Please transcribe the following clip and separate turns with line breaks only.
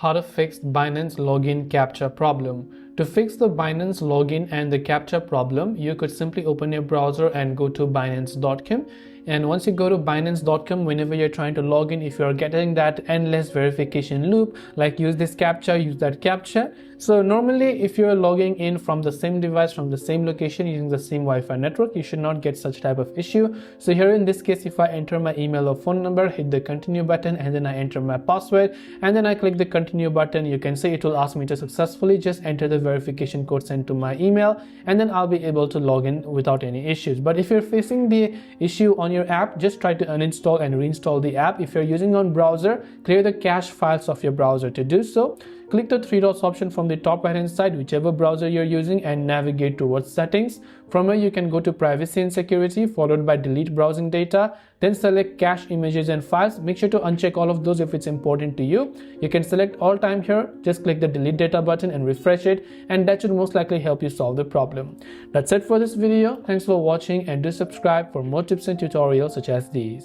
How to fix Binance login captcha problem. To fix the Binance login and the captcha problem, you could simply open your browser and go to binance.com. And once you go to binance.com, whenever you're trying to log in, if you're getting that endless verification loop, like use this captcha, use that captcha. So normally if you're logging in from the same device, from the same location, using the same Wi-Fi network, you should not get such type of issue. So here in this case, if I enter my email or phone number, hit the continue button, and then I enter my password, and then I click the continue button, you can see it will ask me to successfully just enter the verification code sent to my email, and then I'll be able to log in without any issues. But if you're facing the issue on your app, just try to uninstall and reinstall the app. If you're using on browser, clear the cache files of your browser. To do so, click the three dots option from the top right hand side, whichever browser you're using, and navigate towards settings. From here you can go to privacy and security, followed by delete browsing data, then select cache images and files. Make sure to uncheck all of those if it's important to you. You can select all time here, just click the delete data button and refresh it, and that should most likely help you solve the problem. That's it for this video. Thanks for watching, and do subscribe for more tips and tutorials such as these.